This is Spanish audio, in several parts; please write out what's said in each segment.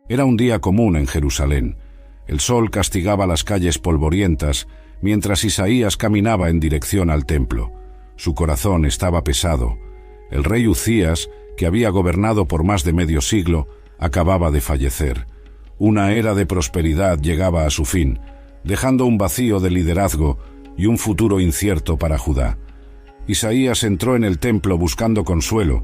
Era un día común en Jerusalén. El sol castigaba las calles polvorientas, mientras Isaías caminaba en dirección al templo. Su corazón estaba pesado. El rey Uzías, que había gobernado por más de medio siglo, acababa de fallecer. Una era de prosperidad llegaba a su fin, dejando un vacío de liderazgo y un futuro incierto para Judá. Isaías entró en el templo buscando consuelo.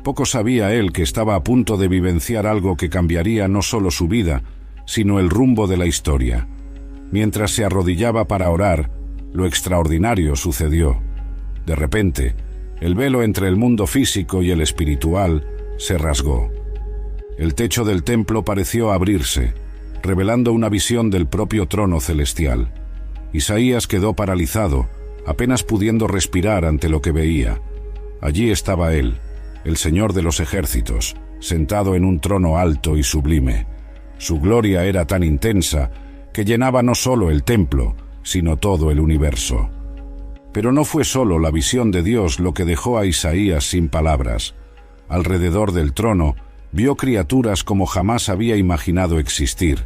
Poco sabía él que estaba a punto de vivenciar algo que cambiaría no solo su vida, sino el rumbo de la historia. Mientras se arrodillaba para orar, lo extraordinario sucedió. De repente, el velo entre el mundo físico y el espiritual se rasgó. El techo del templo pareció abrirse, revelando una visión del propio trono celestial. Isaías quedó paralizado, apenas pudiendo respirar ante lo que veía. Allí estaba él, el Señor de los ejércitos, sentado en un trono alto y sublime. Su gloria era tan intensa que llenaba no solo el templo, sino todo el universo. Pero no fue solo la visión de Dios lo que dejó a Isaías sin palabras. Alrededor del trono vio criaturas como jamás había imaginado existir.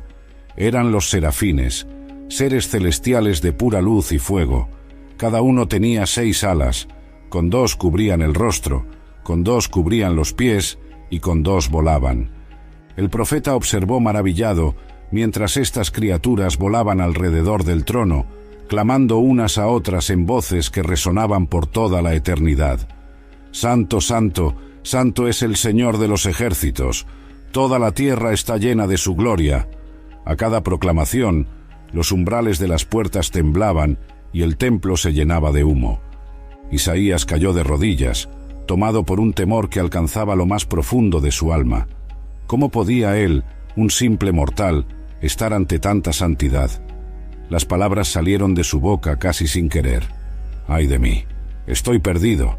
Eran los serafines, seres celestiales de pura luz y fuego. Cada uno tenía 6 alas, con 2 cubrían el rostro, con 2 cubrían los pies y con 2 volaban. El profeta observó maravillado mientras estas criaturas volaban alrededor del trono, clamando unas a otras en voces que resonaban por toda la eternidad. «Santo, santo, santo es el Señor de los ejércitos, toda la tierra está llena de su gloria». A cada proclamación, los umbrales de las puertas temblaban y el templo se llenaba de humo. Isaías cayó de rodillas, tomado por un temor que alcanzaba lo más profundo de su alma. ¿Cómo podía él, un simple mortal, estar ante tanta santidad? Las palabras salieron de su boca casi sin querer. «Ay de mí, estoy perdido.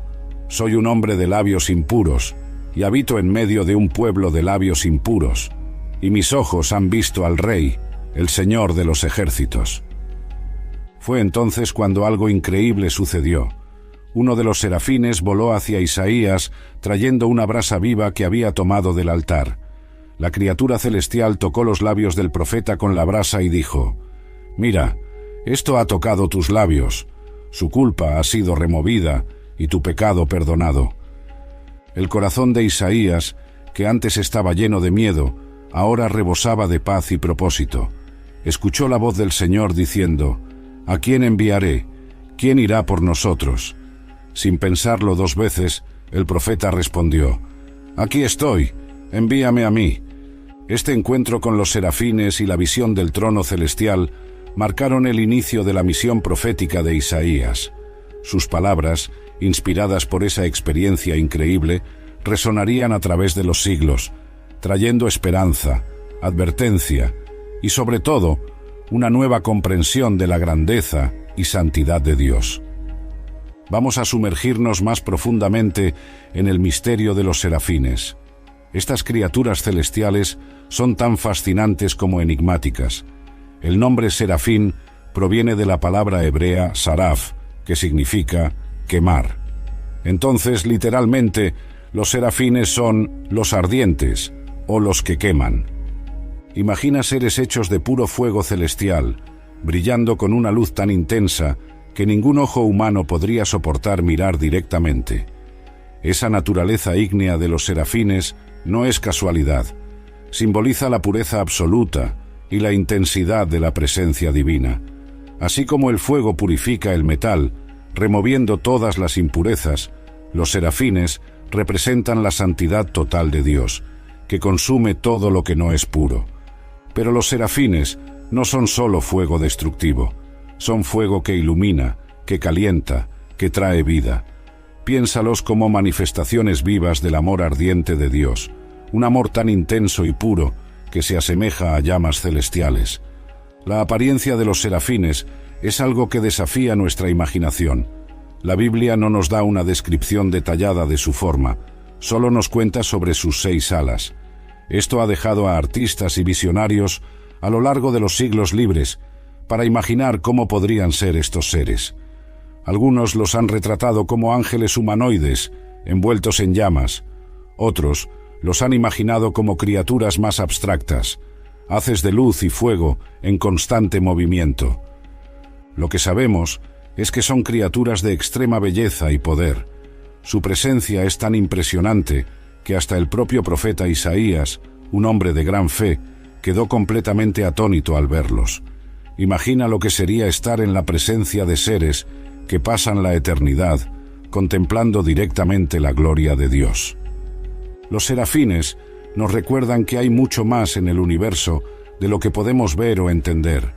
Soy un hombre de labios impuros, y habito en medio de un pueblo de labios impuros, y mis ojos han visto al Rey, el Señor de los ejércitos». Fue entonces cuando algo increíble sucedió. Uno de los serafines voló hacia Isaías, trayendo una brasa viva que había tomado del altar. La criatura celestial tocó los labios del profeta con la brasa y dijo: «Mira, esto ha tocado tus labios. Su culpa ha sido removida y tu pecado perdonado». El corazón de Isaías, que antes estaba lleno de miedo, ahora rebosaba de paz y propósito. Escuchó la voz del Señor diciendo: «¿A quién enviaré? ¿Quién irá por nosotros?». Sin pensarlo 2 veces, el profeta respondió: «Aquí estoy, envíame a mí». Este encuentro con los serafines y la visión del trono celestial marcaron el inicio de la misión profética de Isaías. Sus palabras, inspiradas por esa experiencia increíble, resonarían a través de los siglos, trayendo esperanza, advertencia y, sobre todo, una nueva comprensión de la grandeza y santidad de Dios. Vamos a sumergirnos más profundamente en el misterio de los serafines. Estas criaturas celestiales son tan fascinantes como enigmáticas. El nombre serafín proviene de la palabra hebrea saraf, que significa quemar. Entonces, literalmente, los serafines son los ardientes o los que queman. Imagina seres hechos de puro fuego celestial, brillando con una luz tan intensa que ningún ojo humano podría soportar mirar directamente. Esa naturaleza ígnea de los serafines no es casualidad. Simboliza la pureza absoluta y la intensidad de la presencia divina. Así como el fuego purifica el metal, removiendo todas las impurezas, los serafines representan la santidad total de Dios, que consume todo lo que no es puro. Pero los serafines no son solo fuego destructivo, son fuego que ilumina, que calienta, que trae vida. Piénsalos como manifestaciones vivas del amor ardiente de Dios, un amor tan intenso y puro que se asemeja a llamas celestiales. La apariencia de los serafines es algo que desafía nuestra imaginación. La Biblia no nos da una descripción detallada de su forma, solo nos cuenta sobre sus 6 alas. Esto ha dejado a artistas y visionarios a lo largo de los siglos libres para imaginar cómo podrían ser estos seres. Algunos los han retratado como ángeles humanoides, envueltos en llamas. Otros los han imaginado como criaturas más abstractas, haces de luz y fuego en constante movimiento. Lo que sabemos es que son criaturas de extrema belleza y poder. Su presencia es tan impresionante que hasta el propio profeta Isaías, un hombre de gran fe, quedó completamente atónito al verlos. Imagina lo que sería estar en la presencia de seres que pasan la eternidad contemplando directamente la gloria de Dios. Los serafines nos recuerdan que hay mucho más en el universo de lo que podemos ver o entender.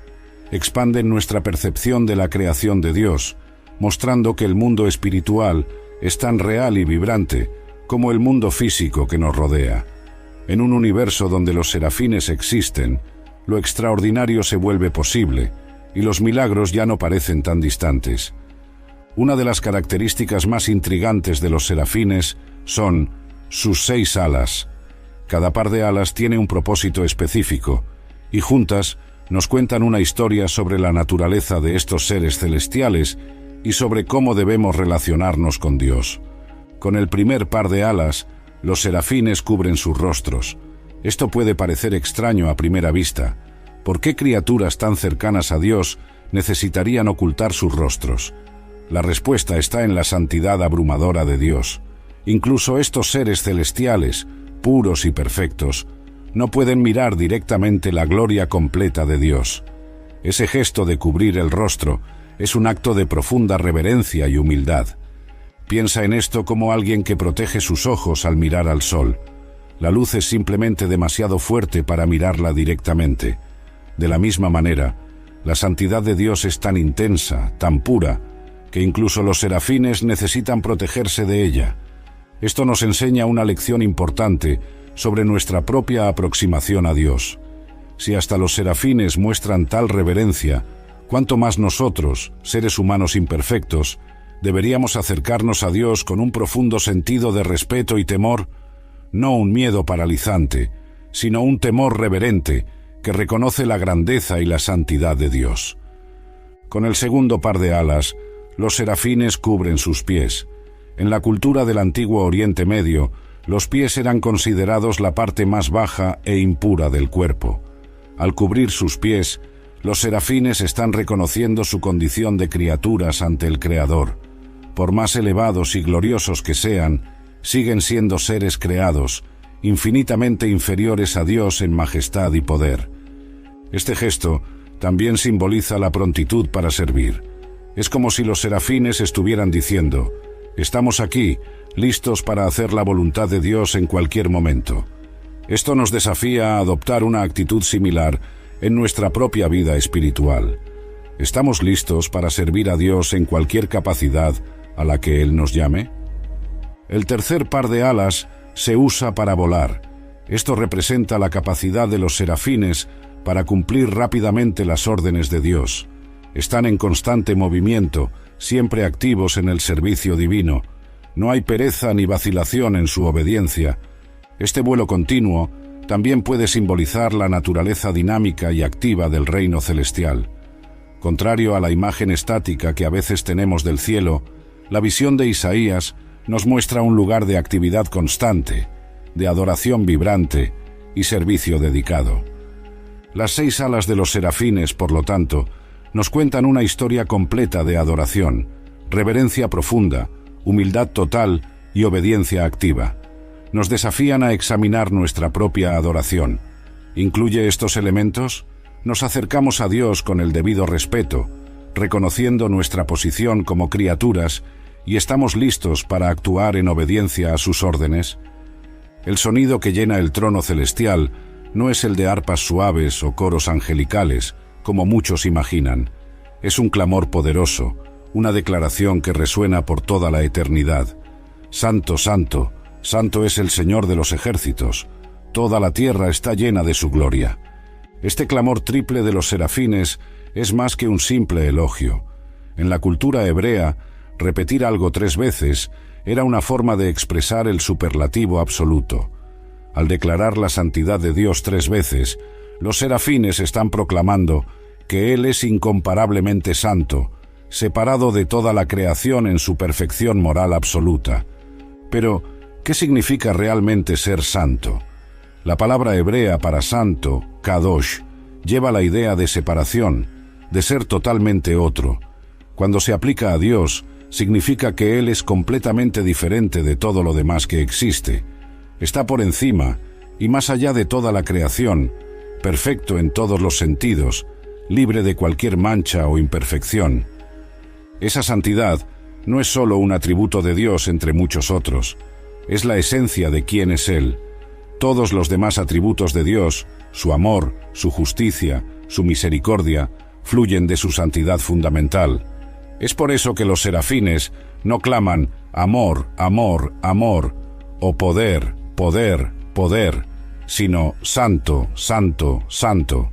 Expanden nuestra percepción de la creación de Dios, mostrando que el mundo espiritual es tan real y vibrante como el mundo físico que nos rodea. En un universo donde los serafines existen, lo extraordinario se vuelve posible y los milagros ya no parecen tan distantes. Una de las características más intrigantes de los serafines son sus 6 alas. Cada par de alas tiene un propósito específico y juntas nos cuentan una historia sobre la naturaleza de estos seres celestiales y sobre cómo debemos relacionarnos con Dios. Con el primer par de alas, los serafines cubren sus rostros. Esto puede parecer extraño a primera vista. ¿Por qué criaturas tan cercanas a Dios necesitarían ocultar sus rostros? La respuesta está en la santidad abrumadora de Dios. Incluso estos seres celestiales, puros y perfectos, no pueden mirar directamente la gloria completa de Dios. Ese gesto de cubrir el rostro es un acto de profunda reverencia y humildad. Piensa en esto como alguien que protege sus ojos al mirar al sol. La luz es simplemente demasiado fuerte para mirarla directamente. De la misma manera, la santidad de Dios es tan intensa, tan pura, que incluso los serafines necesitan protegerse de ella. Esto nos enseña una lección importante sobre nuestra propia aproximación a Dios. Si hasta los serafines muestran tal reverencia, ¿cuánto más nosotros, seres humanos imperfectos, deberíamos acercarnos a Dios con un profundo sentido de respeto y temor? No un miedo paralizante, sino un temor reverente que reconoce la grandeza y la santidad de Dios. Con el segundo par de alas, los serafines cubren sus pies. En la cultura del antiguo Oriente Medio, los pies eran considerados la parte más baja e impura del cuerpo. Al cubrir sus pies, los serafines están reconociendo su condición de criaturas ante el Creador. Por más elevados y gloriosos que sean, siguen siendo seres creados, infinitamente inferiores a Dios en majestad y poder. Este gesto también simboliza la prontitud para servir. Es como si los serafines estuvieran diciendo: estamos aquí, listos para hacer la voluntad de Dios en cualquier momento. Esto nos desafía a adoptar una actitud similar en nuestra propia vida espiritual. ¿Estamos listos para servir a Dios en cualquier capacidad a la que Él nos llame? El tercer par de alas se usa para volar. Esto representa la capacidad de los serafines para cumplir rápidamente las órdenes de Dios. Están en constante movimiento, siempre activos en el servicio divino. No hay pereza ni vacilación en su obediencia. Este vuelo continuo también puede simbolizar la naturaleza dinámica y activa del reino celestial. Contrario a la imagen estática que a veces tenemos del cielo, la visión de Isaías nos muestra un lugar de actividad constante, de adoración vibrante y servicio dedicado. Las 6 alas de los serafines, por lo tanto, nos cuentan una historia completa de adoración, reverencia profunda, humildad total y obediencia activa. Nos desafían a examinar nuestra propia adoración. ¿Incluye estos elementos? Nos acercamos a Dios con el debido respeto, reconociendo nuestra posición como criaturas, y estamos listos para actuar en obediencia a sus órdenes. El sonido que llena el trono celestial no es el de arpas suaves o coros angelicales, como muchos imaginan. Es un clamor poderoso, una declaración que resuena por toda la eternidad. Santo, santo, santo es el Señor de los ejércitos. Toda la tierra está llena de su gloria. Este clamor triple de los serafines es más que un simple elogio. En la cultura hebrea, repetir algo 3 veces era una forma de expresar el superlativo absoluto. Al declarar la santidad de Dios 3 veces, los serafines están proclamando que Él es incomparablemente santo, separado de toda la creación en su perfección moral absoluta. Pero, ¿Qué significa realmente ser santo? La palabra hebrea para santo, kadosh, lleva la idea de separación, de ser totalmente otro. Cuando se aplica a Dios, significa que Él es completamente diferente de todo lo demás que existe. Está por encima y más allá de toda la creación, perfecto en todos los sentidos, libre de cualquier mancha o imperfección. Esa santidad no es solo un atributo de Dios entre muchos otros, es la esencia de quién es Él. Todos los demás atributos de Dios, su amor, su justicia, su misericordia, fluyen de su santidad fundamental. Es por eso que los serafines no claman amor, amor, amor, o poder, poder, poder, sino santo, santo, santo.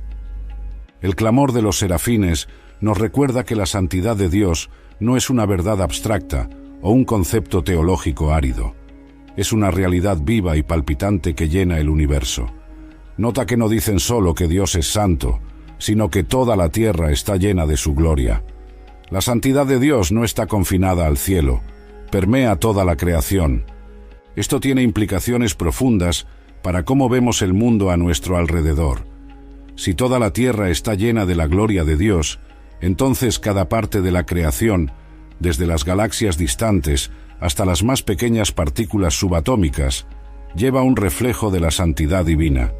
El clamor de los serafines nos recuerda que la santidad de Dios no es una verdad abstracta o un concepto teológico árido. Es una realidad viva y palpitante que llena el universo. Nota que no dicen solo que Dios es santo, sino que toda la tierra está llena de su gloria. La santidad de Dios no está confinada al cielo, permea toda la creación. Esto tiene implicaciones profundas para cómo vemos el mundo a nuestro alrededor. Si toda la tierra está llena de la gloria de Dios, entonces cada parte de la creación, desde las galaxias distantes hasta las más pequeñas partículas subatómicas, lleva un reflejo de la santidad divina.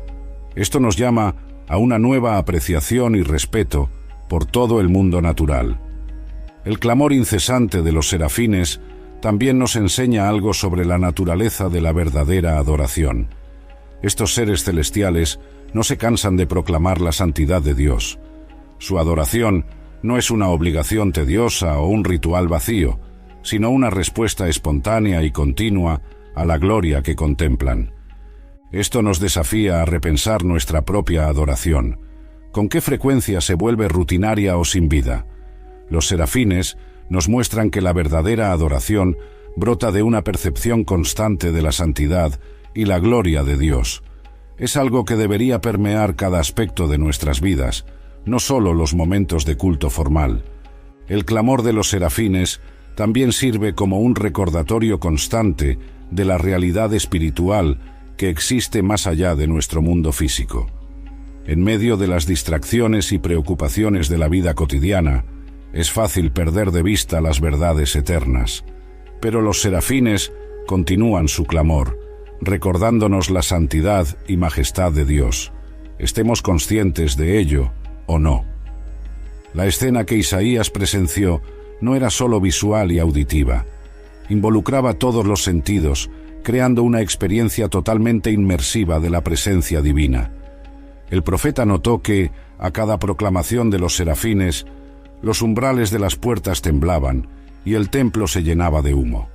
Esto nos llama a una nueva apreciación y respeto por todo el mundo natural. El clamor incesante de los serafines también nos enseña algo sobre la naturaleza de la verdadera adoración. Estos seres celestiales no se cansan de proclamar la santidad de Dios. Su adoración no es una obligación tediosa o un ritual vacío, sino una respuesta espontánea y continua a la gloria que contemplan. Esto nos desafía a repensar nuestra propia adoración. ¿Con qué frecuencia se vuelve rutinaria o sin vida? Los serafines nos muestran que la verdadera adoración brota de una percepción constante de la santidad y la gloria de Dios. Es algo que debería permear cada aspecto de nuestras vidas, no solo los momentos de culto formal. El clamor de los serafines también sirve como un recordatorio constante de la realidad espiritual que existe más allá de nuestro mundo físico. En medio de las distracciones y preocupaciones de la vida cotidiana, es fácil perder de vista las verdades eternas. Pero los serafines continúan su clamor, recordándonos la santidad y majestad de Dios, estemos conscientes de ello o no. La escena que Isaías presenció no era solo visual y auditiva, involucraba todos los sentidos, creando una experiencia totalmente inmersiva de la presencia divina. El profeta notó que, a cada proclamación de los serafines, los umbrales de las puertas temblaban y el templo se llenaba de humo.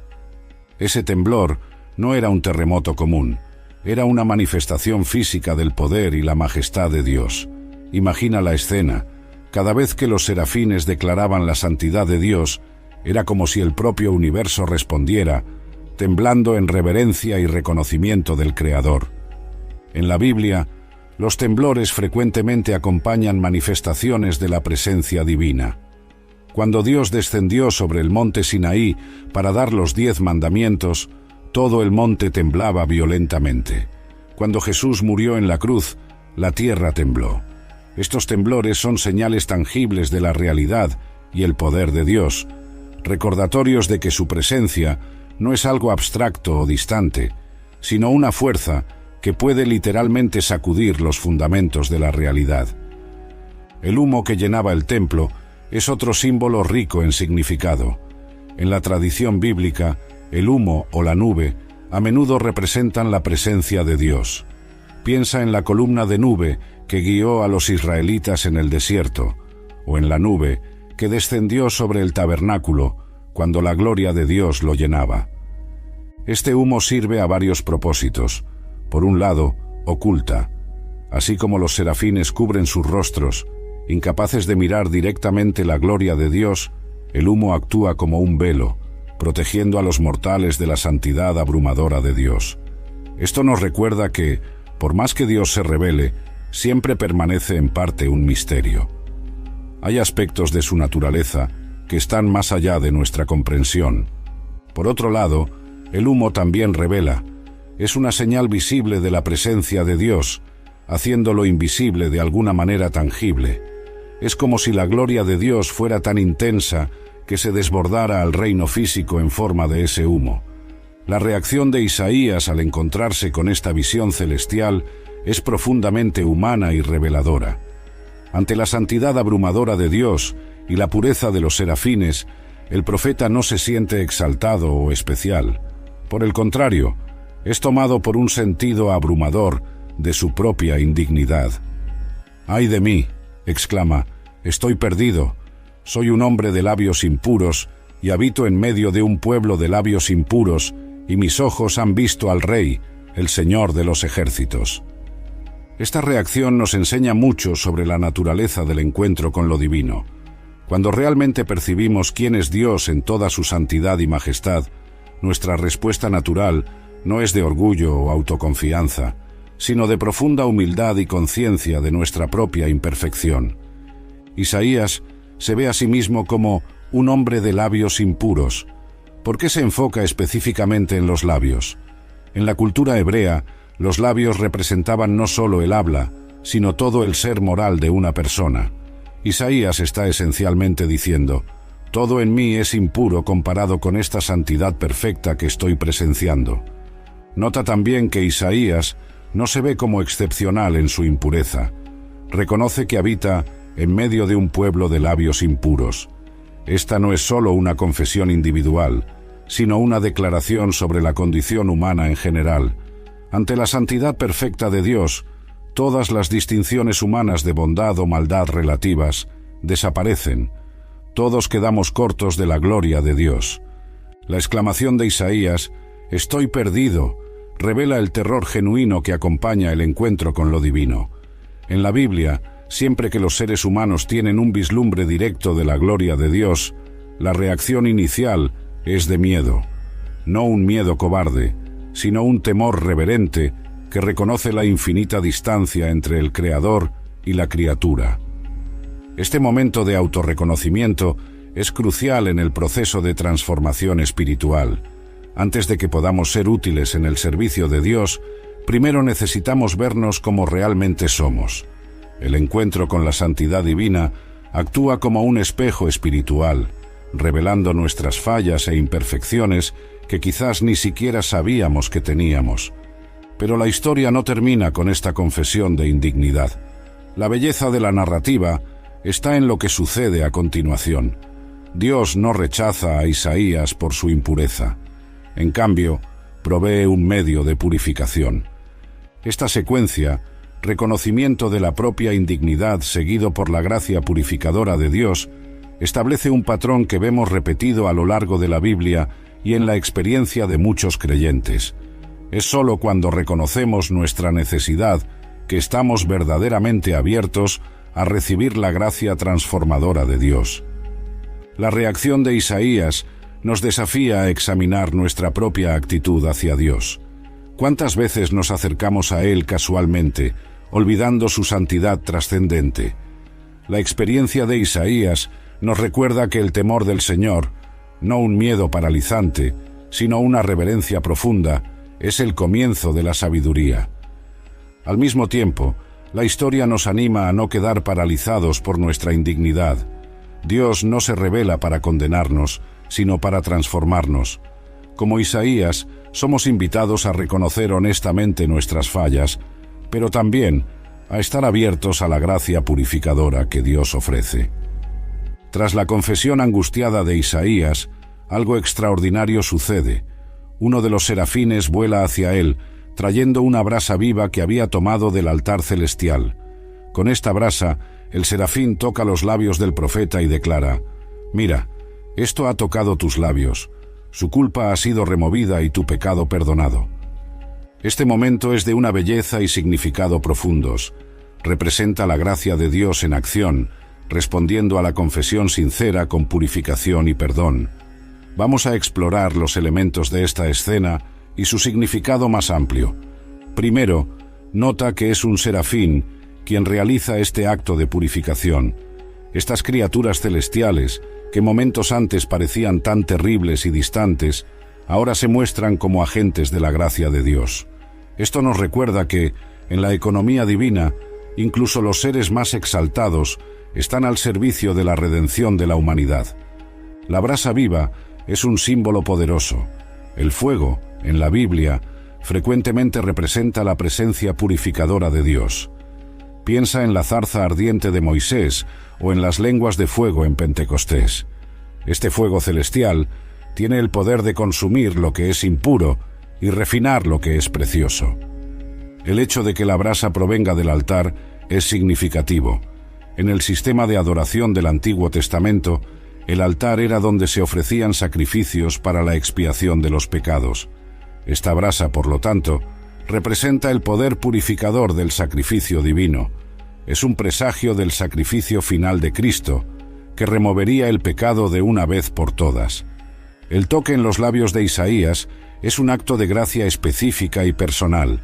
Ese temblor no era un terremoto común, era una manifestación física del poder y la majestad de Dios. Imagina la escena. Cada vez que los serafines declaraban la santidad de Dios, era como si el propio universo respondiera, temblando en reverencia y reconocimiento del Creador. En la Biblia, los temblores frecuentemente acompañan manifestaciones de la presencia divina. Cuando Dios descendió sobre el monte Sinaí para dar los 10 mandamientos, todo el monte temblaba violentamente. Cuando Jesús murió en la cruz, la tierra tembló. Estos temblores son señales tangibles de la realidad y el poder de Dios, recordatorios de que su presencia no es algo abstracto o distante, sino una fuerza que puede literalmente sacudir los fundamentos de la realidad. El humo que llenaba el templo es otro símbolo rico en significado. En la tradición bíblica, el humo o la nube a menudo representan la presencia de Dios. Piensa en la columna de nube que guió a los israelitas en el desierto, o en la nube que descendió sobre el tabernáculo cuando la gloria de Dios lo llenaba. Este humo sirve a varios propósitos. Por un lado, oculta. Así como los serafines cubren sus rostros, incapaces de mirar directamente la gloria de Dios, el humo actúa como un velo, protegiendo a los mortales de la santidad abrumadora de Dios. Esto nos recuerda que, por más que Dios se revele, siempre permanece en parte un misterio. Hay aspectos de su naturaleza que están más allá de nuestra comprensión. Por otro lado, El humo también revela. Es una señal visible de la presencia de Dios, haciendo lo invisible de alguna manera tangible. Es como si la gloria de Dios fuera tan intensa que se desbordara al reino físico en forma de ese humo. La reacción de Isaías al encontrarse con esta visión celestial es profundamente humana y reveladora. Ante la santidad abrumadora de Dios y la pureza de los serafines, el profeta no se siente exaltado o especial. Por el contrario, es tomado por un sentido abrumador de su propia indignidad. «¡Ay de mí!», exclama, «estoy perdido. Soy un hombre de labios impuros y habito en medio de un pueblo de labios impuros, y mis ojos han visto al Rey, el Señor de los ejércitos». Esta reacción nos enseña mucho sobre la naturaleza del encuentro con lo divino. Cuando realmente percibimos quién es Dios en toda su santidad y majestad, nuestra respuesta natural no es de orgullo o autoconfianza, sino de profunda humildad y conciencia de nuestra propia imperfección. Isaías se ve a sí mismo como un hombre de labios impuros. ¿Por qué se enfoca específicamente en los labios? En la cultura hebrea, los labios representaban no solo el habla, sino todo el ser moral de una persona. Isaías está esencialmente diciendo: «Todo en mí es impuro comparado con esta santidad perfecta que estoy presenciando». Nota también que Isaías no se ve como excepcional en su impureza. Reconoce que habita en medio de un pueblo de labios impuros. Esta no es solo una confesión individual, sino una declaración sobre la condición humana en general. Ante la santidad perfecta de Dios, todas las distinciones humanas de bondad o maldad relativas desaparecen. Todos quedamos cortos de la gloria de Dios. La exclamación de Isaías, «Estoy perdido», revela el terror genuino que acompaña el encuentro con lo divino. En la Biblia, siempre que los seres humanos tienen un vislumbre directo de la gloria de Dios, la reacción inicial es de miedo. No un miedo cobarde, sino un temor reverente que reconoce la infinita distancia entre el Creador y la criatura. Este momento de autorreconocimiento es crucial en el proceso de transformación espiritual. Antes de que podamos ser útiles en el servicio de Dios, primero necesitamos vernos como realmente somos. El encuentro con la santidad divina actúa como un espejo espiritual, revelando nuestras fallas e imperfecciones que quizás ni siquiera sabíamos que teníamos. Pero la historia no termina con esta confesión de indignidad. La belleza de la narrativa está en lo que sucede a continuación. Dios no rechaza a Isaías por su impureza. En cambio, provee un medio de purificación. Esta secuencia, reconocimiento de la propia indignidad seguido por la gracia purificadora de Dios, establece un patrón que vemos repetido a lo largo de la Biblia y en la experiencia de muchos creyentes. Es sólo cuando reconocemos nuestra necesidad que estamos verdaderamente abiertos a recibir la gracia transformadora de Dios. La reacción de Isaías nos desafía a examinar nuestra propia actitud hacia Dios. ¿Cuántas veces nos acercamos a Él casualmente, olvidando su santidad trascendente? La experiencia de Isaías nos recuerda que el temor del Señor, no un miedo paralizante, sino una reverencia profunda, es el comienzo de la sabiduría. Al mismo tiempo, la historia nos anima a no quedar paralizados por nuestra indignidad. Dios no se revela para condenarnos, sino para transformarnos. Como Isaías, somos invitados a reconocer honestamente nuestras fallas, pero también a estar abiertos a la gracia purificadora que Dios ofrece. Tras la confesión angustiada de Isaías, algo extraordinario sucede. Uno de los serafines vuela hacia él, trayendo una brasa viva que había tomado del altar celestial. Con esta brasa, el serafín toca los labios del profeta y declara: «Mira, esto ha tocado tus labios. Su culpa ha sido removida y tu pecado perdonado». Este momento es de una belleza y significado profundos. Representa la gracia de Dios en acción, respondiendo a la confesión sincera con purificación y perdón. Vamos a explorar los elementos de esta escena y su significado más amplio. Primero, nota que es un serafín quien realiza este acto de purificación. Estas criaturas celestiales, que momentos antes parecían tan terribles y distantes, ahora se muestran como agentes de la gracia de Dios. Esto nos recuerda que, en la economía divina, incluso los seres más exaltados están al servicio de la redención de la humanidad. La brasa viva es un símbolo poderoso. El fuego, en la Biblia, frecuentemente representa la presencia purificadora de Dios. Piensa en la zarza ardiente de Moisés o en las lenguas de fuego en Pentecostés. Este fuego celestial tiene el poder de consumir lo que es impuro y refinar lo que es precioso. El hecho de que la brasa provenga del altar es significativo. En el sistema de adoración del Antiguo Testamento, el altar era donde se ofrecían sacrificios para la expiación de los pecados. Esta brasa, por lo tanto, representa el poder purificador del sacrificio divino. Es un presagio del sacrificio final de Cristo, que removería el pecado de una vez por todas. El toque en los labios de Isaías es un acto de gracia específica y personal.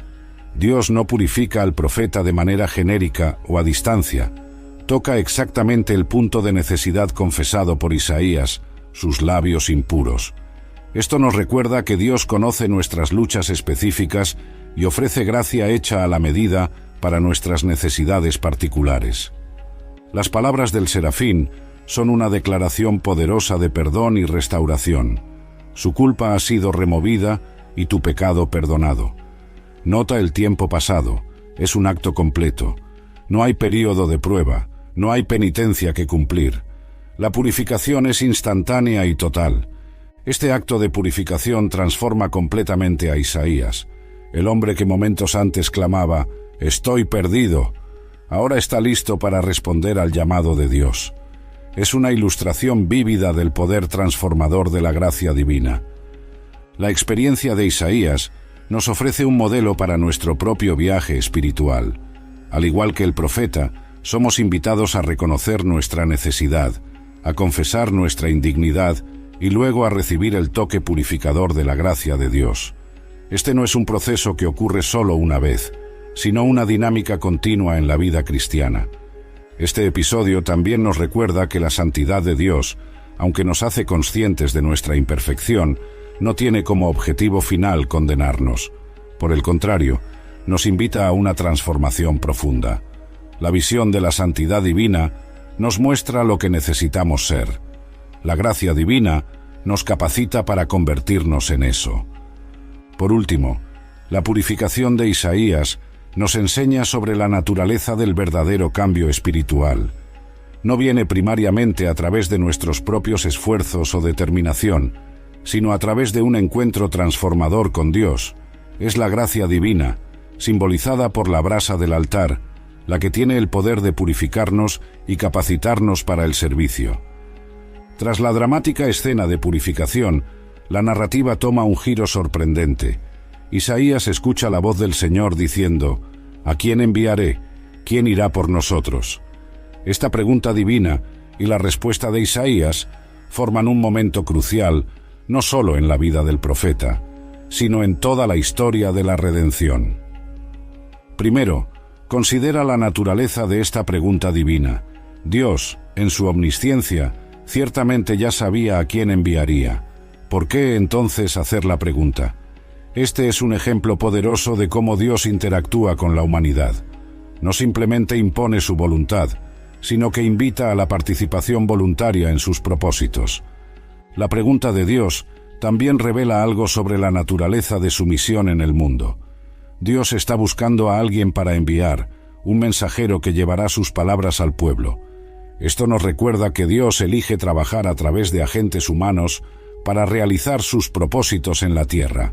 Dios no purifica al profeta de manera genérica o a distancia. Toca exactamente el punto de necesidad confesado por Isaías, sus labios impuros. Esto nos recuerda que Dios conoce nuestras luchas específicas y ofrece gracia hecha a la medida para nuestras necesidades particulares. Las palabras del serafín son una declaración poderosa de perdón y restauración. Su culpa ha sido removida y tu pecado perdonado. Nota el tiempo pasado, es un acto completo. No hay período de prueba, no hay penitencia que cumplir. La purificación es instantánea y total. Este acto de purificación transforma completamente a Isaías. El hombre que momentos antes clamaba, «Estoy perdido», ahora está listo para responder al llamado de Dios. Es una ilustración vívida del poder transformador de la gracia divina. La experiencia de Isaías nos ofrece un modelo para nuestro propio viaje espiritual. Al igual que el profeta, somos invitados a reconocer nuestra necesidad, a confesar nuestra indignidad y luego a recibir el toque purificador de la gracia de Dios. Este no es un proceso que ocurre solo una vez, sino una dinámica continua en la vida cristiana. Este episodio también nos recuerda que la santidad de Dios, aunque nos hace conscientes de nuestra imperfección, no tiene como objetivo final condenarnos. Por el contrario, nos invita a una transformación profunda. La visión de la santidad divina nos muestra lo que necesitamos ser. La gracia divina nos capacita para convertirnos en eso. Por último, la purificación de Isaías nos enseña sobre la naturaleza del verdadero cambio espiritual. No viene primariamente a través de nuestros propios esfuerzos o determinación, sino a través de un encuentro transformador con Dios. Es la gracia divina, simbolizada por la brasa del altar, la que tiene el poder de purificarnos y capacitarnos para el servicio. Tras la dramática escena de purificación, la narrativa toma un giro sorprendente. Isaías escucha la voz del Señor diciendo, «¿A quién enviaré? ¿Quién irá por nosotros?». Esta pregunta divina y la respuesta de Isaías forman un momento crucial, no solo en la vida del profeta, sino en toda la historia de la redención. Primero, considera la naturaleza de esta pregunta divina. Dios, en su omnisciencia, ciertamente ya sabía a quién enviaría. ¿Por qué entonces hacer la pregunta? Este es un ejemplo poderoso de cómo Dios interactúa con la humanidad. No simplemente impone su voluntad, sino que invita a la participación voluntaria en sus propósitos. La pregunta de Dios también revela algo sobre la naturaleza de su misión en el mundo. Dios está buscando a alguien para enviar, un mensajero que llevará sus palabras al pueblo. Esto nos recuerda que Dios elige trabajar a través de agentes humanos para realizar sus propósitos en la tierra.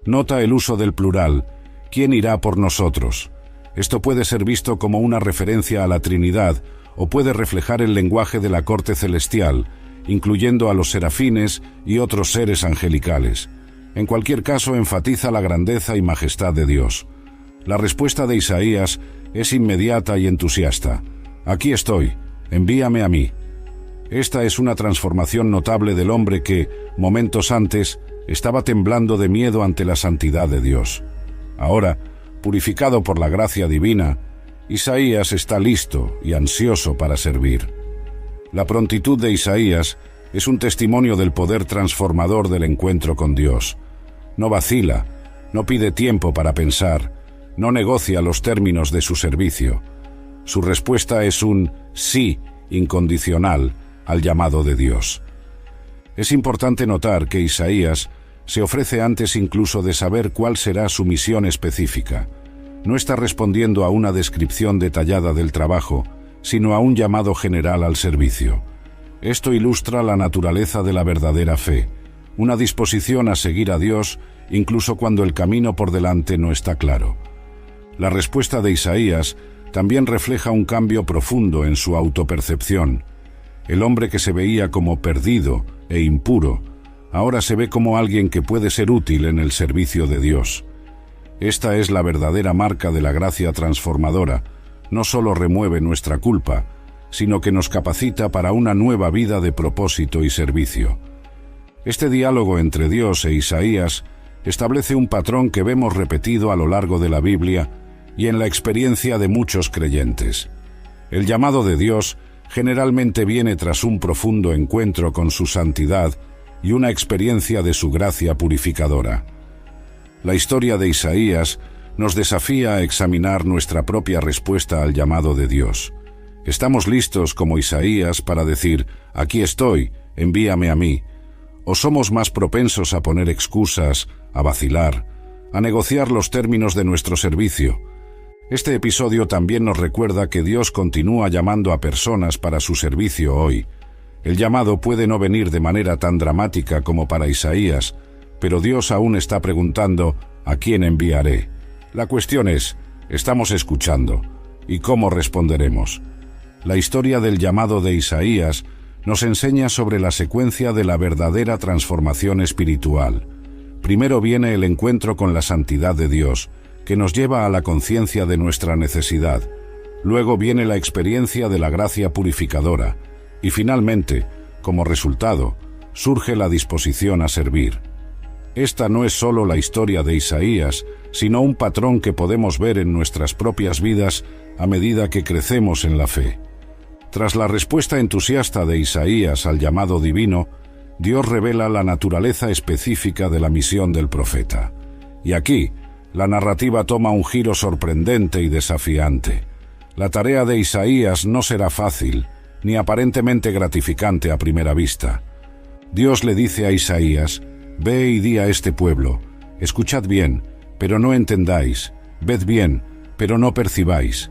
Nota el uso del plural, ¿quién irá por nosotros? Esto puede ser visto como una referencia a la Trinidad o puede reflejar el lenguaje de la corte celestial, incluyendo a los serafines y otros seres angelicales. En cualquier caso, enfatiza la grandeza y majestad de Dios. La respuesta de Isaías es inmediata y entusiasta. «Aquí estoy, envíame a mí». Esta es una transformación notable del hombre que, momentos antes, estaba temblando de miedo ante la santidad de Dios. Ahora, purificado por la gracia divina, Isaías está listo y ansioso para servir. La prontitud de Isaías Es un testimonio del poder transformador del encuentro con Dios. No vacila, no pide tiempo para pensar, no negocia los términos de su servicio. Su respuesta es un sí incondicional al llamado de Dios. Es importante notar que Isaías se ofrece antes incluso de saber cuál será su misión específica. No está respondiendo a una descripción detallada del trabajo, sino a un llamado general al servicio. Esto ilustra la naturaleza de la verdadera fe, una disposición a seguir a Dios incluso cuando el camino por delante no está claro. La respuesta de Isaías también refleja un cambio profundo en su autopercepción. El hombre que se veía como perdido e impuro, ahora se ve como alguien que puede ser útil en el servicio de Dios. Esta es la verdadera marca de la gracia transformadora. No solo remueve nuestra culpa, sino que nos capacita para una nueva vida de propósito y servicio. Este diálogo entre Dios e Isaías establece un patrón que vemos repetido a lo largo de la Biblia y en la experiencia de muchos creyentes. El llamado de Dios generalmente viene tras un profundo encuentro con su santidad y una experiencia de su gracia purificadora. La historia de Isaías nos desafía a examinar nuestra propia respuesta al llamado de Dios. ¿Estamos listos como Isaías para decir, aquí estoy, envíame a mí? ¿O somos más propensos a poner excusas, a vacilar, a negociar los términos de nuestro servicio? Este episodio también nos recuerda que Dios continúa llamando a personas para su servicio hoy. El llamado puede no venir de manera tan dramática como para Isaías, pero Dios aún está preguntando, ¿a quién enviaré? La cuestión es, ¿estamos escuchando? ¿Y cómo responderemos? La historia del llamado de Isaías nos enseña sobre la secuencia de la verdadera transformación espiritual. Primero viene el encuentro con la santidad de Dios, que nos lleva a la conciencia de nuestra necesidad. Luego viene la experiencia de la gracia purificadora. Y finalmente, como resultado, surge la disposición a servir. Esta no es solo la historia de Isaías, sino un patrón que podemos ver en nuestras propias vidas a medida que crecemos en la fe. Tras la respuesta entusiasta de Isaías al llamado divino, Dios revela la naturaleza específica de la misión del profeta. Y aquí, la narrativa toma un giro sorprendente y desafiante. La tarea de Isaías no será fácil, ni aparentemente gratificante a primera vista. Dios le dice a Isaías, «Ve y di a este pueblo, escuchad bien, pero no entendáis, ved bien, pero no percibáis.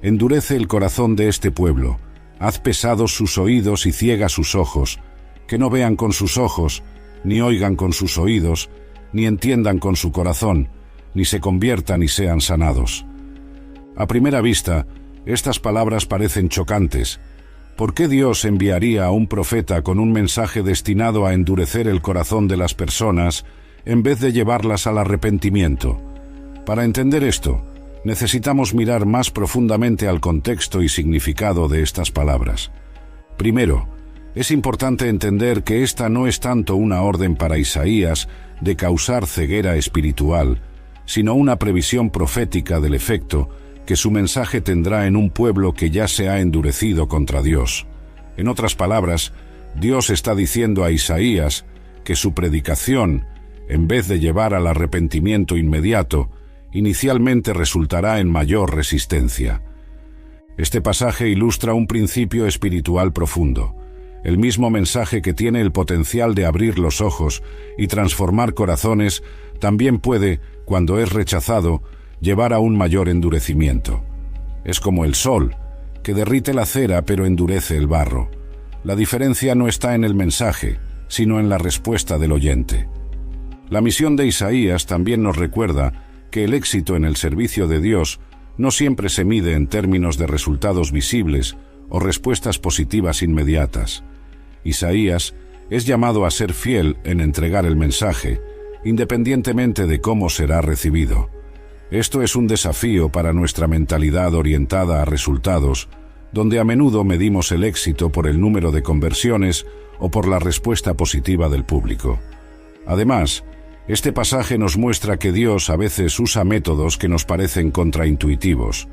Endurece el corazón de este pueblo, haz pesados sus oídos y ciega sus ojos, que no vean con sus ojos, ni oigan con sus oídos, ni entiendan con su corazón, ni se conviertan y sean sanados». A primera vista, estas palabras parecen chocantes. ¿Por qué Dios enviaría a un profeta con un mensaje destinado a endurecer el corazón de las personas en vez de llevarlas al arrepentimiento? Para entender esto, necesitamos mirar más profundamente al contexto y significado de estas palabras. Primero, es importante entender que esta no es tanto una orden para Isaías de causar ceguera espiritual, sino una previsión profética del efecto que su mensaje tendrá en un pueblo que ya se ha endurecido contra Dios. En otras palabras, Dios está diciendo a Isaías que su predicación, en vez de llevar al arrepentimiento inmediato, inicialmente resultará en mayor resistencia. Este pasaje ilustra un principio espiritual profundo. El mismo mensaje que tiene el potencial de abrir los ojos y transformar corazones, también puede, cuando es rechazado, llevar a un mayor endurecimiento. Es como el sol, que derrite la cera pero endurece el barro. La diferencia no está en el mensaje, sino en la respuesta del oyente. La misión de Isaías también nos recuerda que el éxito en el servicio de Dios no siempre se mide en términos de resultados visibles o respuestas positivas inmediatas. Isaías es llamado a ser fiel en entregar el mensaje, independientemente de cómo será recibido. Esto es un desafío para nuestra mentalidad orientada a resultados, donde a menudo medimos el éxito por el número de conversiones o por la respuesta positiva del público. Además, este pasaje nos muestra que Dios a veces usa métodos que nos parecen contraintuitivos.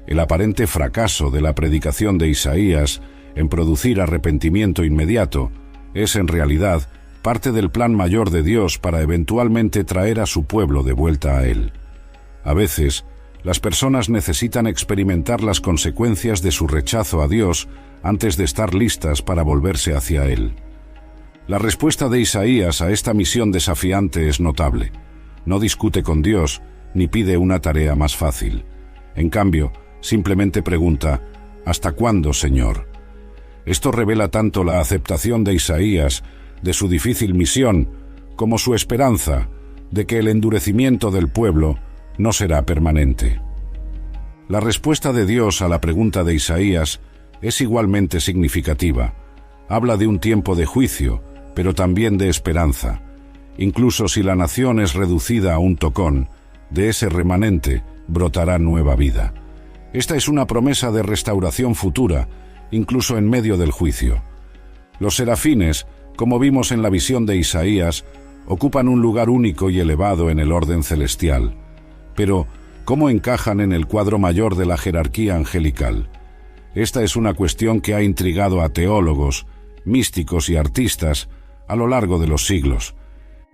El aparente fracaso de la predicación de Isaías en producir arrepentimiento inmediato Es, en realidad, parte del plan mayor de Dios para eventualmente traer a su pueblo de vuelta a Él. A veces, las personas necesitan experimentar las consecuencias de su rechazo a Dios antes de estar listas para volverse hacia Él. La respuesta de Isaías a esta misión desafiante es notable. No discute con Dios, ni pide una tarea más fácil. En cambio, simplemente pregunta, ¿hasta cuándo, Señor? Esto revela tanto la aceptación de Isaías de su difícil misión, como su esperanza de que el endurecimiento del pueblo no será permanente. La respuesta de Dios a la pregunta de Isaías es igualmente significativa. Habla de un tiempo de juicio, pero también de esperanza. Incluso si la nación es reducida a un tocón, de ese remanente brotará nueva vida. Esta es una promesa de restauración futura, incluso en medio del juicio. Los serafines, como vimos en la visión de Isaías, ocupan un lugar único y elevado en el orden celestial. Pero, ¿cómo encajan en el cuadro mayor de la jerarquía angelical? Esta es una cuestión que ha intrigado a teólogos, místicos y artistas a lo largo de los siglos.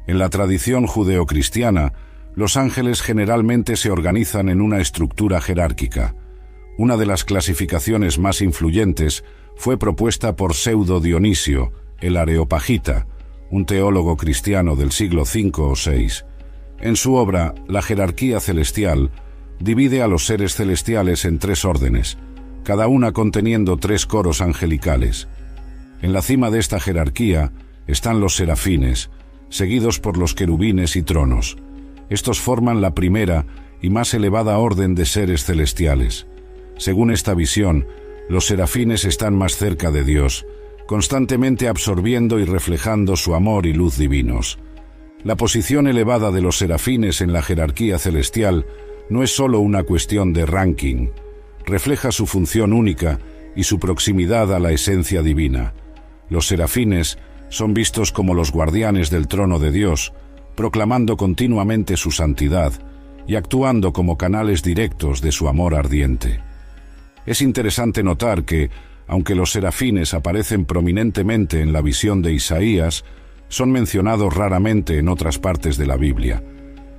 En la tradición judeocristiana, los ángeles generalmente se organizan en una estructura jerárquica. Una de las clasificaciones más influyentes fue propuesta por Pseudo Dionisio, el Areopagita, un teólogo cristiano del siglo V o VI. En su obra, La jerarquía celestial, divide a los seres celestiales en 3 órdenes, cada una conteniendo 3 coros angelicales. En la cima de esta jerarquía están los serafines, seguidos por los querubines y tronos. Estos forman la primera y más elevada orden de seres celestiales. Según esta visión, los serafines están más cerca de Dios, constantemente absorbiendo y reflejando su amor y luz divinos. La posición elevada de los serafines en la jerarquía celestial no es solo una cuestión de ranking, refleja su función única y su proximidad a la esencia divina. Los serafines son vistos como los guardianes del trono de Dios, proclamando continuamente su santidad y actuando como canales directos de su amor ardiente. Es interesante notar que, aunque los serafines aparecen prominentemente en la visión de Isaías, son mencionados raramente en otras partes de la Biblia.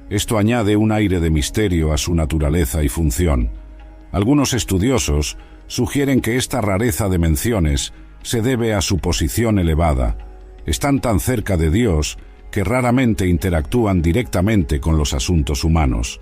Esto añade un aire de misterio a su naturaleza y función. Algunos estudiosos sugieren que esta rareza de menciones se debe a su posición elevada. Están tan cerca de Dios que raramente interactúan directamente con los asuntos humanos.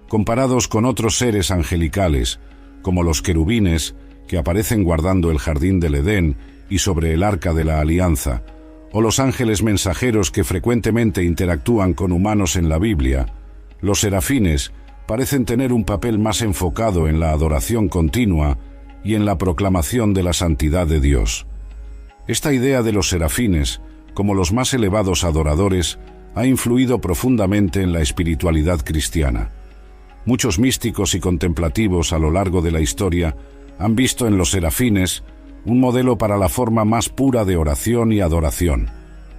Comparados con otros seres angelicales, como los querubines, que aparecen guardando el jardín del Edén y sobre el arca de la alianza, o los ángeles mensajeros que frecuentemente interactúan con humanos en la Biblia, los serafines parecen tener un papel más enfocado en la adoración continua y en la proclamación de la santidad de Dios. Esta idea de los serafines, como los más elevados adoradores, ha influido profundamente en la espiritualidad cristiana. Muchos místicos y contemplativos a lo largo de la historia han visto en los serafines un modelo para la forma más pura de oración y adoración,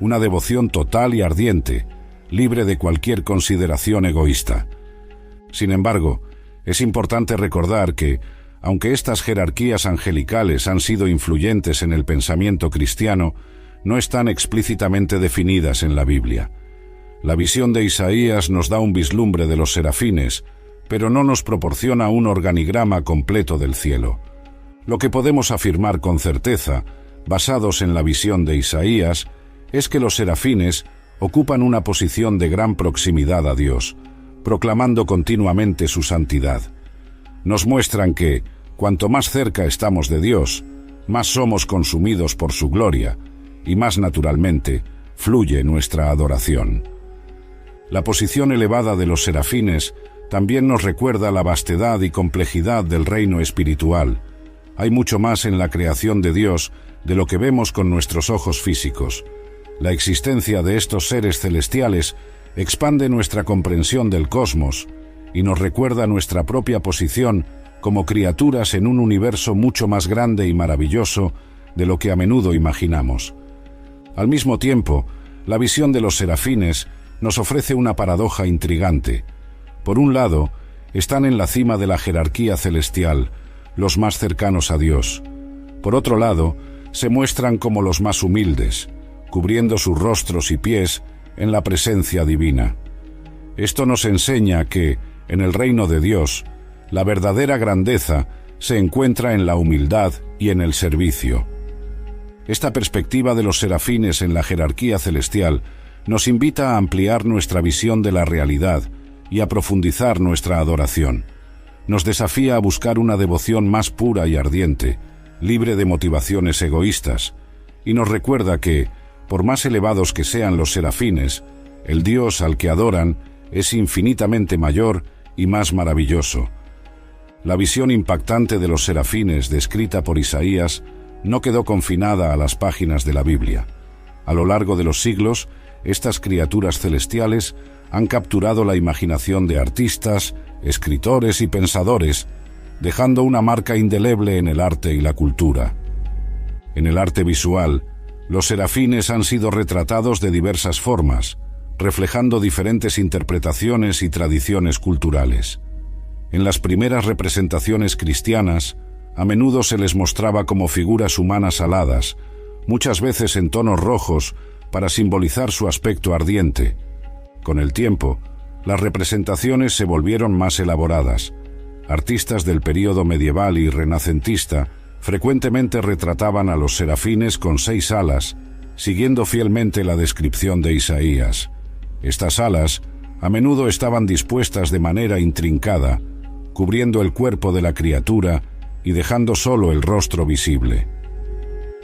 una devoción total y ardiente, libre de cualquier consideración egoísta. Sin embargo, es importante recordar que, aunque estas jerarquías angelicales han sido influyentes en el pensamiento cristiano, no están explícitamente definidas en la Biblia. La visión de Isaías nos da un vislumbre de los serafines, pero no nos proporciona un organigrama completo del cielo. Lo que podemos afirmar con certeza, basados en la visión de Isaías, es que los serafines ocupan una posición de gran proximidad a Dios, proclamando continuamente su santidad. Nos muestran que, cuanto más cerca estamos de Dios, más somos consumidos por su gloria, y más naturalmente fluye nuestra adoración. La posición elevada de los serafines también nos recuerda la vastedad y complejidad del reino espiritual. Hay mucho más en la creación de Dios de lo que vemos con nuestros ojos físicos. La existencia de estos seres celestiales expande nuestra comprensión del cosmos y nos recuerda nuestra propia posición como criaturas en un universo mucho más grande y maravilloso de lo que a menudo imaginamos. Al mismo tiempo, la visión de los serafines nos ofrece una paradoja intrigante. Por un lado, están en la cima de la jerarquía celestial, los más cercanos a Dios. Por otro lado, se muestran como los más humildes, cubriendo sus rostros y pies en la presencia divina. Esto nos enseña que, en el reino de Dios, la verdadera grandeza se encuentra en la humildad y en el servicio. Esta perspectiva de los serafines en la jerarquía celestial nos invita a ampliar nuestra visión de la realidad y a profundizar nuestra adoración. Nos desafía a buscar una devoción más pura y ardiente, libre de motivaciones egoístas, y nos recuerda que, por más elevados que sean los serafines, el Dios al que adoran es infinitamente mayor y más maravilloso. La visión impactante de los serafines descrita por Isaías no quedó confinada a las páginas de la Biblia. A lo largo de los siglos, estas criaturas celestiales han capturado la imaginación de artistas, escritores y pensadores, dejando una marca indeleble en el arte y la cultura. En el arte visual, los serafines han sido retratados de diversas formas, reflejando diferentes interpretaciones y tradiciones culturales. En las primeras representaciones cristianas, a menudo se les mostraba como figuras humanas aladas, muchas veces en tonos rojos, para simbolizar su aspecto ardiente. Con el tiempo, las representaciones se volvieron más elaboradas. Artistas del período medieval y renacentista frecuentemente retrataban a los serafines con 6 alas, siguiendo fielmente la descripción de Isaías. Estas alas a menudo estaban dispuestas de manera intrincada, cubriendo el cuerpo de la criatura y dejando solo el rostro visible.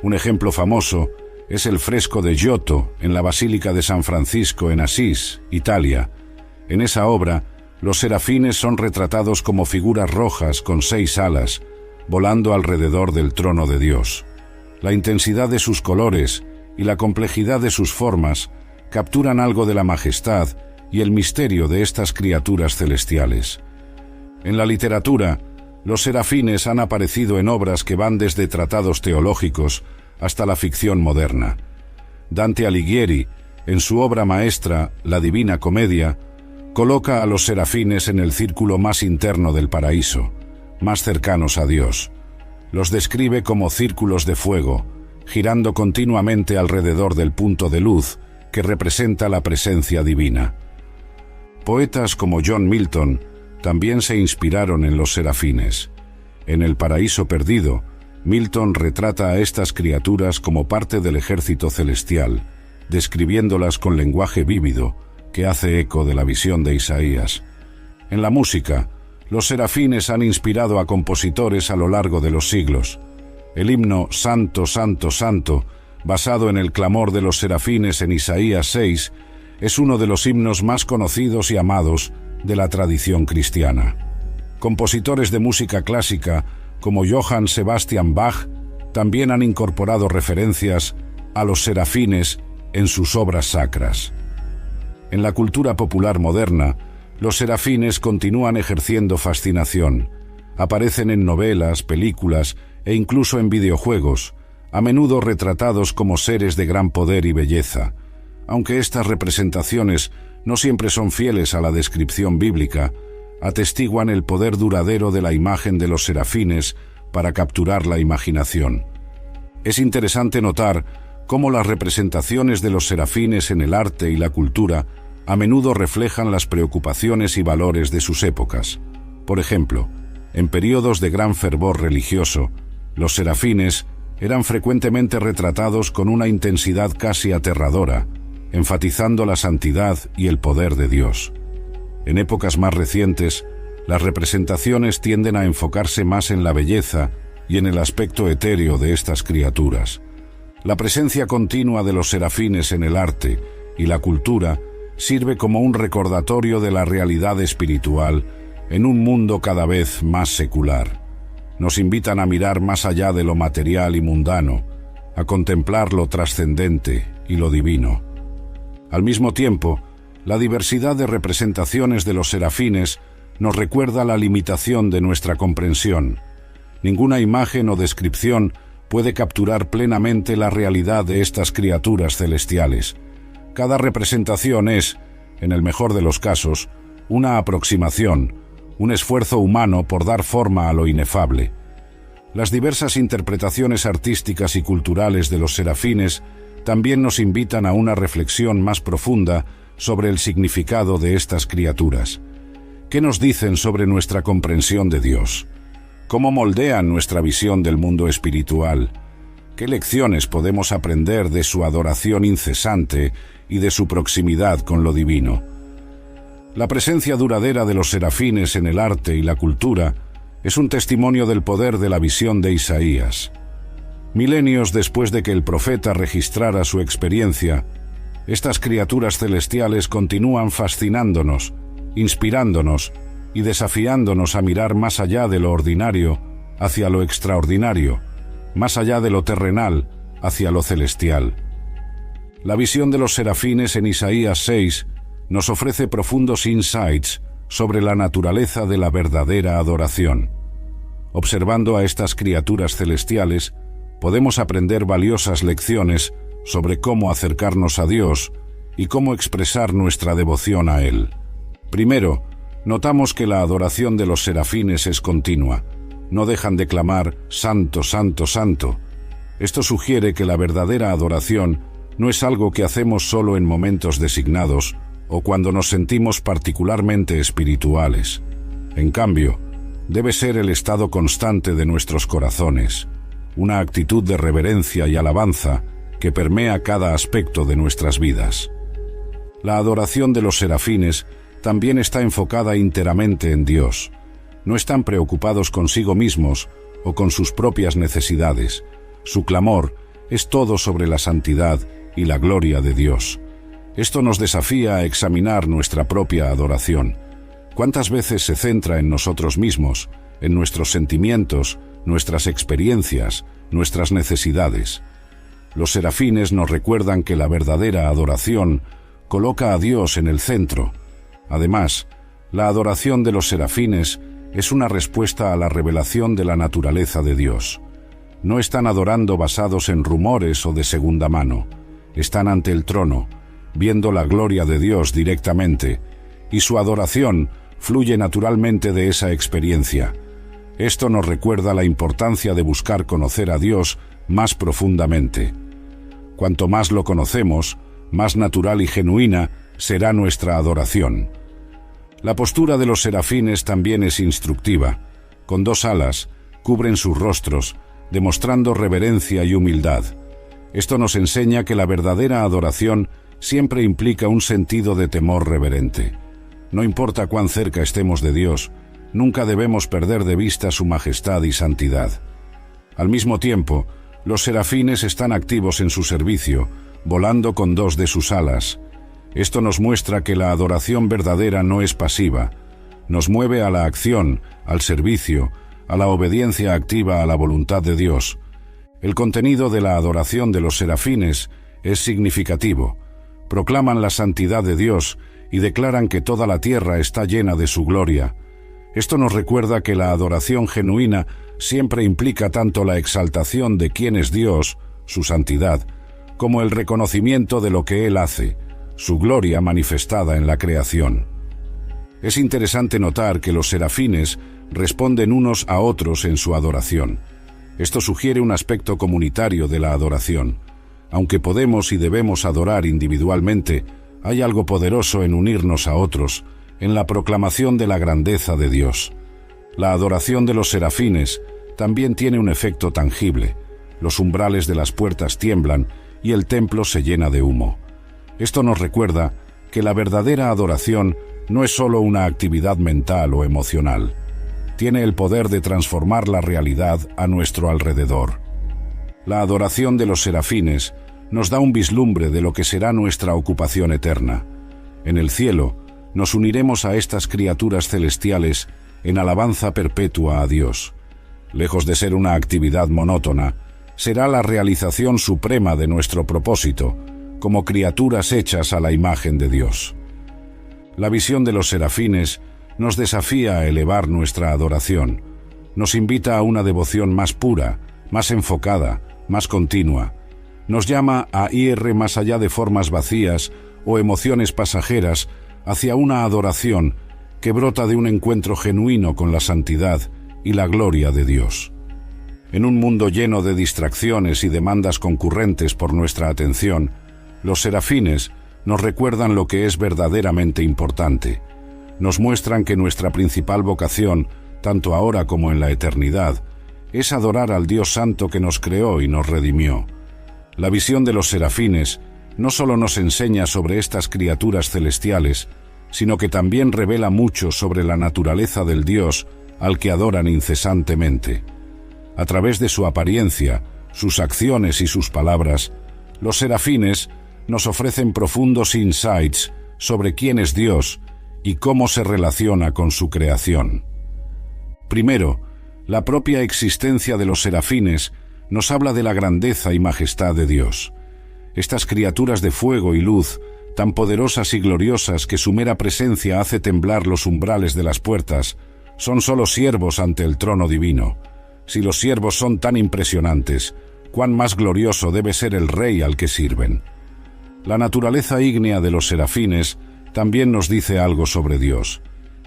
Un ejemplo famoso es el fresco de Giotto en la Basílica de San Francisco en Asís, Italia. En esa obra, los serafines son retratados como figuras rojas con 6 alas, volando alrededor del trono de Dios. La intensidad de sus colores y la complejidad de sus formas capturan algo de la majestad y el misterio de estas criaturas celestiales. En la literatura, los serafines han aparecido en obras que van desde tratados teológicos hasta la ficción moderna. Dante Alighieri, en su obra maestra, La Divina Comedia, coloca a los serafines en el círculo más interno del paraíso, más cercanos a Dios. Los describe como círculos de fuego, girando continuamente alrededor del punto de luz que representa la presencia divina. Poetas como John Milton también se inspiraron en los serafines. En El Paraíso Perdido, Milton retrata a estas criaturas como parte del ejército celestial, describiéndolas con lenguaje vívido que hace eco de la visión de Isaías. En la música, los serafines han inspirado a compositores a lo largo de los siglos. El himno Santo, Santo, Santo, basado en el clamor de los serafines en Isaías 6, es uno de los himnos más conocidos y amados de la tradición cristiana. Compositores de música clásica como Johann Sebastian Bach también han incorporado referencias a los serafines en sus obras sacras. En la cultura popular moderna, los serafines continúan ejerciendo fascinación. Aparecen en novelas, películas e incluso en videojuegos, a menudo retratados como seres de gran poder y belleza. Aunque estas representaciones no siempre son fieles a la descripción bíblica, atestiguan el poder duradero de la imagen de los serafines para capturar la imaginación. Es interesante notar cómo las representaciones de los serafines en el arte y la cultura a menudo reflejan las preocupaciones y valores de sus épocas. Por ejemplo, en periodos de gran fervor religioso, los serafines eran frecuentemente retratados con una intensidad casi aterradora, enfatizando la santidad y el poder de Dios. En épocas más recientes, las representaciones tienden a enfocarse más en la belleza y en el aspecto etéreo de estas criaturas. La presencia continua de los serafines en el arte y la cultura sirve como un recordatorio de la realidad espiritual en un mundo cada vez más secular. Nos invitan a mirar más allá de lo material y mundano, a contemplar lo trascendente y lo divino. Al mismo tiempo, la diversidad de representaciones de los serafines nos recuerda la limitación de nuestra comprensión. Ninguna imagen o descripción puede capturar plenamente la realidad de estas criaturas celestiales. Cada representación es, en el mejor de los casos, una aproximación, un esfuerzo humano por dar forma a lo inefable. Las diversas interpretaciones artísticas y culturales de los serafines también nos invitan a una reflexión más profunda sobre el significado de estas criaturas. ¿Qué nos dicen sobre nuestra comprensión de Dios? ¿Cómo moldean nuestra visión del mundo espiritual? ¿Qué lecciones podemos aprender de su adoración incesante y de su proximidad con lo divino? La presencia duradera de los serafines en el arte y la cultura es un testimonio del poder de la visión de Isaías. Milenios después de que el profeta registrara su experiencia, estas criaturas celestiales continúan fascinándonos, inspirándonos y desafiándonos a mirar más allá de lo ordinario hacia lo extraordinario, más allá de lo terrenal hacia lo celestial. La visión de los serafines en Isaías 6 nos ofrece profundos insights sobre la naturaleza de la verdadera adoración. Observando a estas criaturas celestiales, podemos aprender valiosas lecciones sobre cómo acercarnos a Dios y cómo expresar nuestra devoción a Él. Primero, notamos que la adoración de los serafines es continua. No dejan de clamar «Santo, Santo, Santo». Esto sugiere que la verdadera adoración no es algo que hacemos solo en momentos designados o cuando nos sentimos particularmente espirituales. En cambio, debe ser el estado constante de nuestros corazones, una actitud de reverencia y alabanza que permea cada aspecto de nuestras vidas. La adoración de los serafines también está enfocada íntegramente en Dios. No están preocupados consigo mismos o con sus propias necesidades. Su clamor es todo sobre la santidad y la gloria de Dios. Esto nos desafía a examinar nuestra propia adoración. ¿Cuántas veces se centra en nosotros mismos, en nuestros sentimientos, nuestras experiencias, nuestras necesidades? Los serafines nos recuerdan que la verdadera adoración coloca a Dios en el centro. Además, la adoración de los serafines es una respuesta a la revelación de la naturaleza de Dios. No están adorando basados en rumores o de segunda mano. Están ante el trono, viendo la gloria de Dios directamente, y su adoración fluye naturalmente de esa experiencia. Esto nos recuerda la importancia de buscar conocer a Dios más profundamente. Cuanto más lo conocemos, más natural y genuina será nuestra adoración. La postura de los serafines también es instructiva. Con 2 alas, cubren sus rostros, demostrando reverencia y humildad. Esto nos enseña que la verdadera adoración siempre implica un sentido de temor reverente. No importa cuán cerca estemos de Dios, nunca debemos perder de vista su majestad y santidad. Al mismo tiempo, los serafines están activos en su servicio, volando con 2 de sus alas. Esto nos muestra que la adoración verdadera no es pasiva. Nos mueve a la acción, al servicio, a la obediencia activa a la voluntad de Dios. El contenido de la adoración de los serafines es significativo. Proclaman la santidad de Dios y declaran que toda la tierra está llena de su gloria. Esto nos recuerda que la adoración genuina siempre implica tanto la exaltación de quién es Dios, su santidad, como el reconocimiento de lo que Él hace, su gloria manifestada en la creación. Es interesante notar que los serafines responden unos a otros en su adoración. Esto sugiere un aspecto comunitario de la adoración. Aunque podemos y debemos adorar individualmente, hay algo poderoso en unirnos a otros, en la proclamación de la grandeza de Dios. La adoración de los serafines también tiene un efecto tangible. Los umbrales de las puertas tiemblan y el templo se llena de humo. Esto nos recuerda que la verdadera adoración no es solo una actividad mental o emocional. Tiene el poder de transformar la realidad a nuestro alrededor. La adoración de los serafines nos da un vislumbre de lo que será nuestra ocupación eterna. En el cielo, nos uniremos a estas criaturas celestiales en alabanza perpetua a Dios. Lejos de ser una actividad monótona, será la realización suprema de nuestro propósito, como criaturas hechas a la imagen de Dios. La visión de los serafines nos desafía a elevar nuestra adoración. Nos invita a una devoción más pura, más enfocada, más continua. Nos llama a ir más allá de formas vacías o emociones pasajeras hacia una adoración que brota de un encuentro genuino con la santidad y la gloria de Dios. En un mundo lleno de distracciones y demandas concurrentes por nuestra atención, los serafines nos recuerdan lo que es verdaderamente importante. Nos muestran que nuestra principal vocación, tanto ahora como en la eternidad, es adorar al Dios Santo que nos creó y nos redimió. La visión de los serafines no solo nos enseña sobre estas criaturas celestiales, sino que también revela mucho sobre la naturaleza del Dios al que adoran incesantemente. A través de su apariencia, sus acciones y sus palabras, los serafines nos ofrecen profundos insights sobre quién es Dios y cómo se relaciona con su creación. Primero, la propia existencia de los serafines nos habla de la grandeza y majestad de Dios. Estas criaturas de fuego y luz, tan poderosas y gloriosas que su mera presencia hace temblar los umbrales de las puertas, son solo siervos ante el trono divino. Si los siervos son tan impresionantes, ¿cuán más glorioso debe ser el Rey al que sirven? La naturaleza ígnea de los serafines también nos dice algo sobre Dios.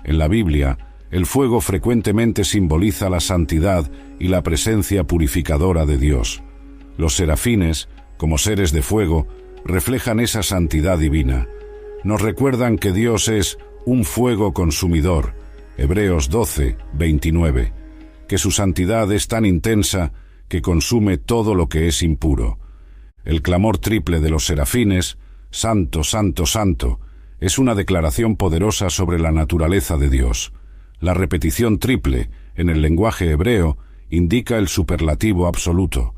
En la Biblia, el fuego frecuentemente simboliza la santidad y la presencia purificadora de Dios. Los serafines, como seres de fuego, reflejan esa santidad divina. Nos recuerdan que Dios es un fuego consumidor, Hebreos 12, 29, que su santidad es tan intensa que consume todo lo que es impuro. El clamor triple de los serafines, Santo, Santo, Santo, es una declaración poderosa sobre la naturaleza de Dios. La repetición triple, en el lenguaje hebreo, indica el superlativo absoluto.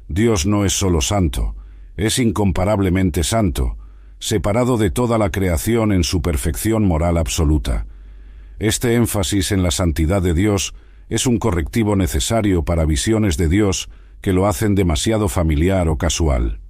Dios no es solo santo, es incomparablemente santo, separado de toda la creación en su perfección moral absoluta. Este énfasis en la santidad de Dios es un correctivo necesario para visiones de Dios que lo hacen demasiado familiar o casual.